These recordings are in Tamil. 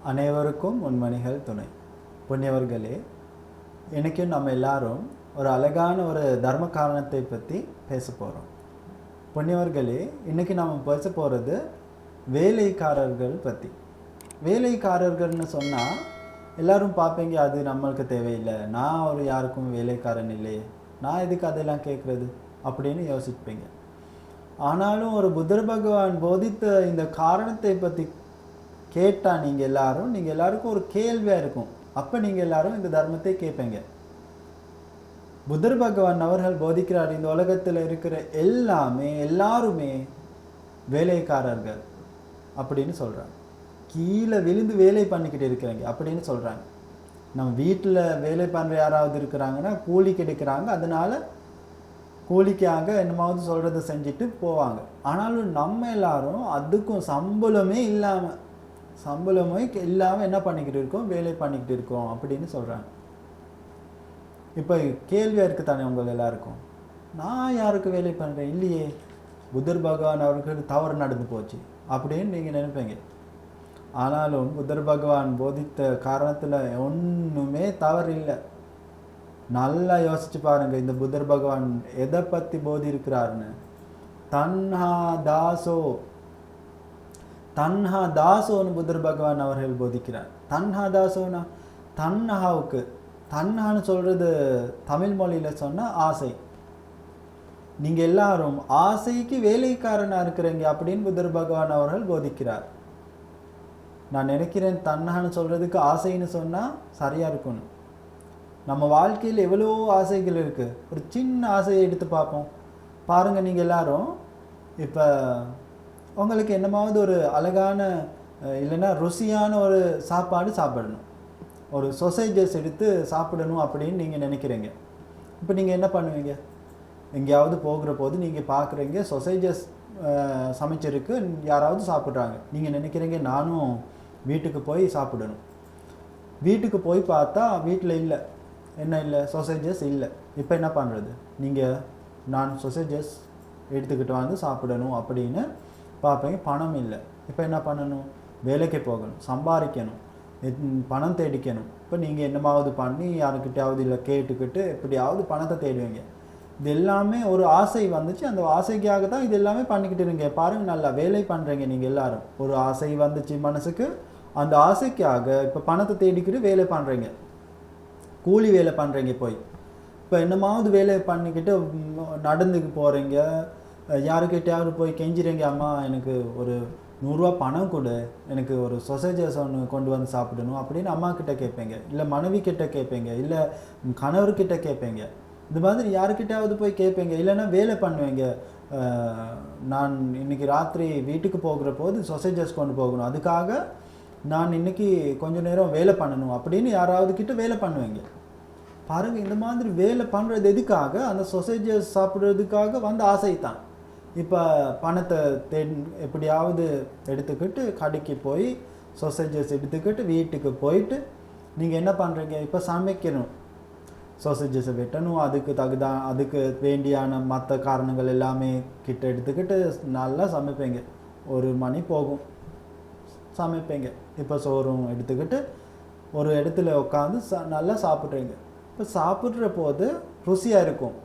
அனைவருக்கும் உண்மணிகள் துணை. புண்ணியவர்களே, இன்றைக்கும் நம்ம எல்லாரும் ஒரு அழகான ஒரு தர்ம காரணத்தை பற்றி பேச போகிறோம். புண்ணியவர்களே, இன்றைக்கி நம்ம பேச போகிறது வேலைக்காரர்கள் பற்றி. வேலைக்காரர்கள்னு சொன்னால் எல்லோரும் பார்ப்பீங்க, அது நம்மளுக்கு தேவையில்லை, நான் ஒரு யாருக்கும் வேலைக்காரன் இல்லையே, நான் எதுக்கு அதெல்லாம் கேட்குறது அப்படின்னு யோசிப்பீங்க. ஆனாலும் ஒரு புத்தர் பகவான் போதித்த இந்த காரணத்தை பற்றி கேட்டால் நீங்கள் எல்லாருக்கும் ஒரு கேள்வியாக இருக்கும். அப்போ நீங்கள் எல்லாரும் இந்த தர்மத்தை கேட்பீங்க. புத்தர் பகவான் அவர்கள் போதிக்கிறார், இந்த உலகத்தில் இருக்கிற எல்லாருமே வேலைக்காரர்கள் அப்படின்னு சொல்கிறாங்க. கீழே விழுந்து வேலை பண்ணிக்கிட்டு இருக்கிறாங்க அப்படின்னு சொல்கிறாங்க. நம்ம வீட்டில் வேலை பண்ணுற யாராவது இருக்கிறாங்கன்னா கூலிக்கு எடுக்கிறாங்க, அதனால கூலிக்காக என்னமாவது சொல்கிறத செஞ்சுட்டு போவாங்க. ஆனாலும் நம்ம எல்லாரும் அதுக்கும் சம்பளமே இல்லாமல் என்ன பண்ணிக்கிட்டு இருக்கோம், வேலை பண்ணிக்கிட்டு இருக்கோம் அப்படின்னு சொல்கிறாங்க. இப்போ கேள்வியாக இருக்குது தானே உங்கள் எல்லாருக்கும், நான் யாருக்கு வேலை பண்ணுறேன் இல்லையே, புத்தர் பகவான் அவர்களுக்கு தவறு நடந்து போச்சு அப்படின்னு நீங்கள் நினைப்பீங்க. ஆனாலும் புத்தர் பகவான் போதித்த காரணத்தில் ஒன்றுமே தவறு இல்லை. நல்லா யோசிச்சு பாருங்கள், இந்த புத்தர் பகவான் எதை பற்றி போதிருக்கிறாருன்னு. தன்ஹா தாசோன்னு புத்தர் பகவான் அவர்கள் போதிக்கிறார். தன்ஹா தாசோனா தன்ஹான்னு சொல்கிறது தமிழ் மொழியில் சொன்னால் ஆசை. நீங்கள் எல்லாரும் ஆசைக்கு வேலைக்காரனாக இருக்கிறீங்க அப்படின்னு புத்தர் பகவான் அவர்கள் போதிக்கிறார். நான் நினைக்கிறேன் தன்ஹான்னு சொல்கிறதுக்கு ஆசைன்னு சொன்னால் சரியாக இருக்கணும். நம்ம வாழ்க்கையில் எவ்வளோ ஆசைகள் இருக்குது. ஒரு சின்ன ஆசையை எடுத்து பார்ப்போம். பாருங்கள், நீங்கள் எல்லாரும் இப்போ உங்களுக்கு என்னமாவது ஒரு அழகான இல்லைன்னா ருசியான ஒரு சாப்பாடு சாப்பிடணும், ஒரு சொசைஜஸ் எடுத்து சாப்பிடணும் அப்படின்னு நீங்கள் நினைக்கிறீங்க. இப்போ நீங்கள் என்ன பண்ணுவீங்க? எங்கேயாவது போகிற போது நீங்கள் பார்க்குறீங்க சொசைஜஸ் சமைச்சிருக்கு, யாராவது சாப்பிட்றாங்க. நீங்கள் நினைக்கிறீங்க நானும் வீட்டுக்கு போய் சாப்பிடணும். வீட்டுக்கு போய் பார்த்தா வீட்டில் இல்லை, என்ன இல்லை, சொசைஜஸ் இல்லை. இப்போ என்ன பண்ணுறது? நான் சொசைஜஸ் எடுத்துக்கிட்டு வந்து சாப்பிடணும் அப்படின்னு பார்ப்பீங்க, பணம் இல்லை. இப்போ என்ன பண்ணணும்? வேலைக்கு போகணும், சம்பாதிக்கணும், பணம் தேடிக்கணும். இப்போ நீங்கள் என்னமாவது பண்ணி யாருக்கிட்டையாவது இல்லை கேட்டுக்கிட்டு எப்படியாவது பணத்தை தேடுவீங்க. இது எல்லாமே ஒரு ஆசை வந்துச்சு, அந்த ஆசைக்காக தான் இது எல்லாமே பண்ணிக்கிட்டு இருங்க. பாருங்கள், நல்லா வேலை பண்ணுறீங்க. நீங்கள் எல்லாரும் ஒரு ஆசை வந்துச்சு மனசுக்கு, அந்த ஆசைக்காக இப்போ பணத்தை தேடிக்கிட்டு வேலை பண்ணுறீங்க, கூலி வேலை பண்ணுறீங்க. போய் இப்போ என்னமாவது வேலை பண்ணிக்கிட்டு நடந்துக்கு போகிறீங்க, யாருக்கிட்டையாவது போய் கெஞ்சிறீங்க, அம்மா எனக்கு ஒரு 100 ரூபா பணம் கொடு, எனக்கு ஒரு சொசைஜஸ் ஒன்று கொண்டு வந்து சாப்பிடணும் அப்படின்னு அம்மா கிட்டே கேட்பீங்க, இல்லை மனைவி கிட்ட கேட்பீங்க, இல்லை கணவர்கிட்ட கேட்பீங்க. இந்த மாதிரி யாருக்கிட்டையாவது போய் கேட்பீங்க. இல்லைன்னா வேலை பண்ணுவீங்க, நான் இன்றைக்கி ராத்திரி வீட்டுக்கு போகிற போது சொசைஜஸ் கொண்டு போகணும், அதுக்காக நான் இன்றைக்கி கொஞ்சம் நேரம் வேலை பண்ணணும் அப்படின்னு யாராவது கிட்ட வேலை பண்ணுவீங்க. பாருங்கள், இந்த மாதிரி வேலை பண்ணுறது எதுக்காக? அந்த சொசைஜஸ் சாப்பிட்றதுக்காக வந்த ஆசை தான். இப்போ பணத்தை எப்படியாவது எடுத்துக்கிட்டு கடைக்கு போய் சொசைஜஸ் எடுத்துக்கிட்டு வீட்டுக்கு போயிட்டு நீங்கள் என்ன பண்ணுறீங்க? இப்போ சமைக்கணும், சொசைஜஸை வெட்டணும், அதுக்கு வேண்டியான மற்ற காரணங்கள் எல்லாமே கிட்ட எடுத்துக்கிட்டு நல்லா சமைப்பீங்க. 1 மணி போகும், சமைப்பீங்க. இப்போ சோறும் எடுத்துக்கிட்டு ஒரு இடத்துல உட்காந்து நல்லா சாப்பிட்றீங்க. இப்போ சாப்பிட்ற போது ருசியாக இருக்கும்,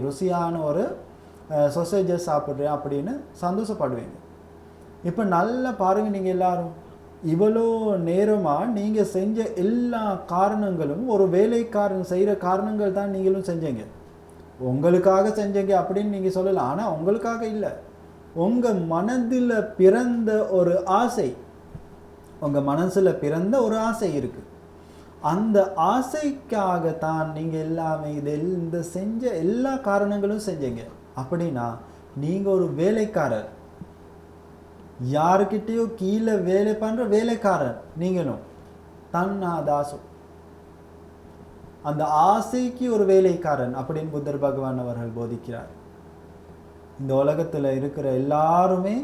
ருசியான ஒரு சொசைஜஸ் சாப்பிட்றேன் அப்படின்னு சந்தோஷப்படுவீங்க. இப்போ நல்லா பாருங்கள், நீங்கள் எல்லாரும் இவ்வளோ நேரமாக நீங்கள் செஞ்ச எல்லா காரணங்களும் ஒரு வேலைக்காரன் செய்கிற காரணங்கள் தான் நீங்களும் செஞ்சீங்க. உங்களுக்காக செஞ்சீங்க அப்படின்னு நீங்கள் சொல்லலாம். ஆனால் உங்களுக்காக இல்லை, உங்கள் மனதில் பிறந்த ஒரு ஆசை, உங்கள் மனசில் பிறந்த ஒரு ஆசை இருக்குது. அந்த ஆசைக்காகத்தான் நீங்கள் எல்லாமே இந்த செஞ்ச எல்லா காரணங்களும் செஞ்சீங்க. அப்படின்னா நீங்கள் ஒரு வேலைக்காரர், யாருக்கிட்டேயோ கீழே வேலை பண்ணுற வேலைக்காரர் நீங்களும். தன்னா தாசோ, அந்த ஆசைக்கு ஒரு வேலைக்காரன் அப்படின்னு புத்தர் பகவான் அவர்கள் போதிக்கிறார். இந்த உலகத்தில் இருக்கிற எல்லாருமே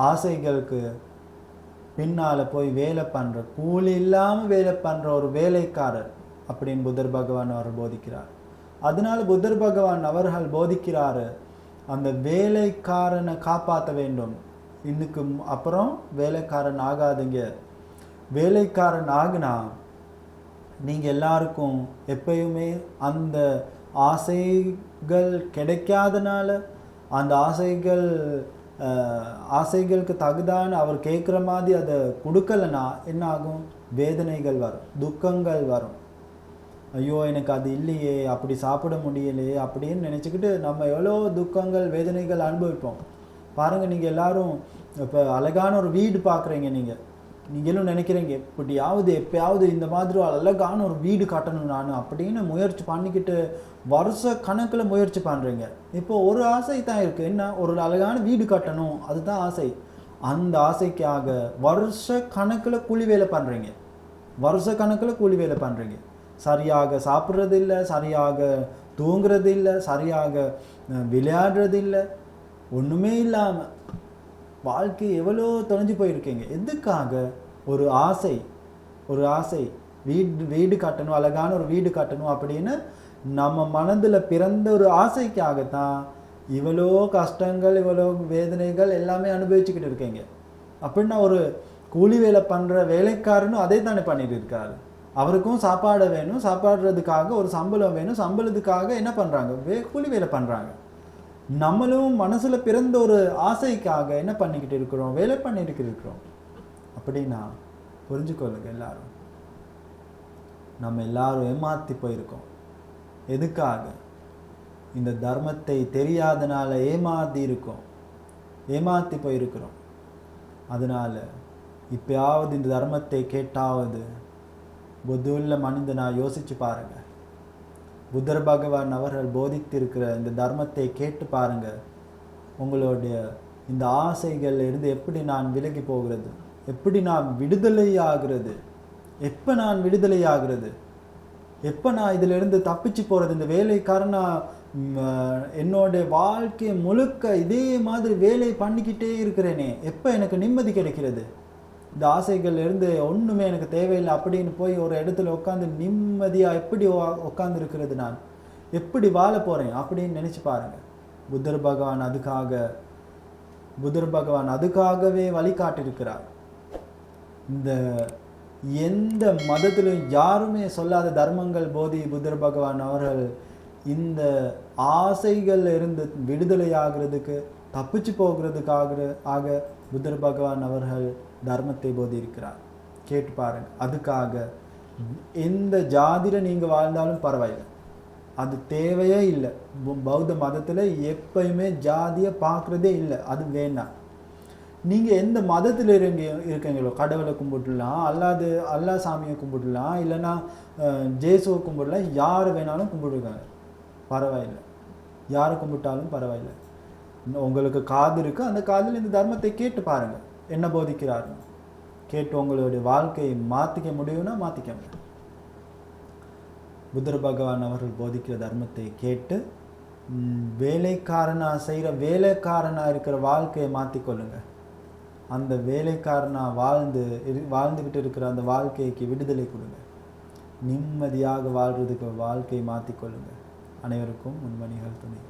ஆசைகளுக்கு பின்னால் போய் வேலை பண்ணுற, கூலி இல்லாமல் வேலை பண்ணுற ஒரு வேலைக்காரர் அப்படின்னு புத்தர் பகவான் அவர் போதிக்கிறார். அதனால புத்தர் பகவான் அவர்கள் போதிக்கிறாரு, அந்த வேலைக்காரனை காப்பாற்ற வேண்டும், இன்னுக்கு அப்புறம் வேலைக்காரன் ஆகாதுங்க. வேலைக்காரன் ஆகுனா நீங்கள் எல்லாருக்கும் எப்பயுமே அந்த ஆசைகள் கிடைக்காதனால, அந்த ஆசைகளுக்கு தகுதான அவர் கேட்குற மாதிரி அதை கொடுக்கலனா என்ன ஆகும்? வேதனைகள் வரும், துக்கங்கள் வரும். ஐயோ எனக்கு அது இல்லையே, அப்படி சாப்பிட முடியலையே அப்படின்னு நினச்சிக்கிட்டு நம்ம எவ்வளோ துக்கங்கள் வேதனைகள் அனுபவிப்போம். பாருங்கள், நீங்கள் எல்லாரும் இப்போ அழகான ஒரு வீடு பார்க்குறீங்க, நீங்களும் நினைக்கிறீங்க எப்பயாவது இந்த மாதிரி அழகான ஒரு வீடு கட்டணும் நான் அப்படின்னு முயற்சி பண்ணிக்கிட்டு வருஷ கணக்கில் முயற்சி பண்ணுறீங்க. இப்போ ஒரு ஆசை தான் இருக்குது, என்ன? ஒரு அழகான வீடு கட்டணும், அதுதான் ஆசை. அந்த ஆசைக்காக வருஷ கணக்கில் கூலி வேலை பண்ணுறீங்க. சரியாக சாப்பிட்றது இல்லை, சரியாக தூங்குறது இல்லை, சரியாக விளையாடுறது இல்லை, ஒன்றுமே இல்லாமல் வாழ்க்கை எவ்வளோ தொலைஞ்சு போயிருக்கீங்க. எதுக்காக? ஒரு ஆசை வீடு கட்டணும், அழகான ஒரு வீடு கட்டணும் அப்படின்னு நம்ம மனதில் பிறந்த ஒரு ஆசைக்காகத்தான் இவ்வளோ கஷ்டங்கள், இவ்வளோ வேதனைகள் எல்லாமே அனுபவிச்சுக்கிட்டு இருக்கீங்க. அப்படின்னா ஒரு கூலி வேலை பண்ணுற வேலைக்காரனும் அதே தானே பண்ணிட்டு இருக்காரு. அவருக்கும் சாப்பாடு வேணும், சாப்பாடுறதுக்காக ஒரு சம்பளம் வேணும், சம்பளத்துக்காக என்ன பண்ணுறாங்க? கூலி வேலை பண்ணுறாங்க. நம்மளும் மனசில் பிறந்த ஒரு ஆசைக்காக என்ன பண்ணிக்கிட்டு இருக்கிறோம்? வேலை பண்ணிட்டு இருக்கிறோம். அப்படின்னா புரிஞ்சுக்கொள்ளுங்க, எல்லாரும் நம்ம எல்லாரும் ஏமாற்றி போயிருக்கோம். எதுக்காக? இந்த தர்மத்தை தெரியாதனால ஏமாற்றி போயிருக்கிறோம். அதனால இப்பயாவது இந்த தர்மத்தை கேட்டாவது புத்தியுள்ள மனிதனா யோசிச்சு பாருங்க. புத்தர் பகவான் அவர்கள் போதித்திருக்கிற இந்த தர்மத்தை கேட்டு பாருங்க. உங்களுடைய இந்த ஆசைகள் இருந்து எப்படி நான் விலகி போகிறது, எப்படி நான் விடுதலையாகிறது, எப்போ நான் இதிலிருந்து தப்பிச்சு போகிறது? இந்த வேலைக்காரனா என்னோட வாழ்க்கையை முழுக்க இதே மாதிரி வேலை பண்ணிக்கிட்டே இருக்கிறேனே, எப்போ எனக்கு நிம்மதி கிடைக்கிறது? இந்த ஆசைகள் இருந்து ஒன்றுமே எனக்கு தேவையில்லை அப்படின்னு போய் ஒரு இடத்துல உட்காந்து நிம்மதியாக எப்படி உட்காந்து இருக்கிறது? நான் எப்படி வாழ போகிறேன் அப்படின்னு நினச்சி பாருங்கள். புத்தர் பகவான் அதுக்காகவே வழிகாட்டியிருக்கிறார். இந்த எந்த மதத்திலும் யாருமே சொல்லாத தர்மங்கள் போதி புத்தர் பகவான் அவர்கள் இந்த ஆசைகள் இருந்து விடுதலையாகிறதுக்கு, தப்பிச்சு போகிறதுக்காக புத்தர் பகவான் அவர்கள் தர்மத்தை போதி இருக்கிறார். கேட்டு பாருங்க. அதுக்காக எந்த ஜாதியில் நீங்கள் வாழ்ந்தாலும் பரவாயில்லை, அது தேவையே இல்லை. பௌத்த மதத்தில் எப்பயுமே ஜாதியை பார்க்குறதே இல்லை, அது வேணாம். நீங்கள் எந்த மதத்தில் இருக்கீங்களோ கடவுளை கும்பிடலாம், அல்லா சாமியை கும்பிடலாம், இல்லைன்னா ஜேசுவை கும்பிடலாம், யார் வேணாலும் கும்பிடுங்க, பரவாயில்லை. யாரை கும்பிட்டாலும் பரவாயில்லை. உங்களுக்கு காது இருக்குது, அந்த காதில் இந்த தர்மத்தை கேட்டு பாருங்கள், என்ன போதிக்கிறாரு கேட்டு உங்களுடைய வாழ்க்கையை மாற்றிக்க முடியும்னா மாற்றிக்கங்க. புத்தர் பகவான் அவர்கள் போதிக்கிற தர்மத்தை கேட்டு வேலைக்காரனாக இருக்கிற வாழ்க்கையை மாற்றிக்கொள்ளுங்க. அந்த வேலைக்காரனாக வாழ்ந்துக்கிட்டு இருக்கிற அந்த வாழ்க்கைக்கு விடுதலை கொடுங்க. நிம்மதியாக வாழ்கிறதுக்கு வாழ்க்கையை மாற்றிக்கொள்ளுங்க. அனைவருக்கும் முன்மணிகள் துணை.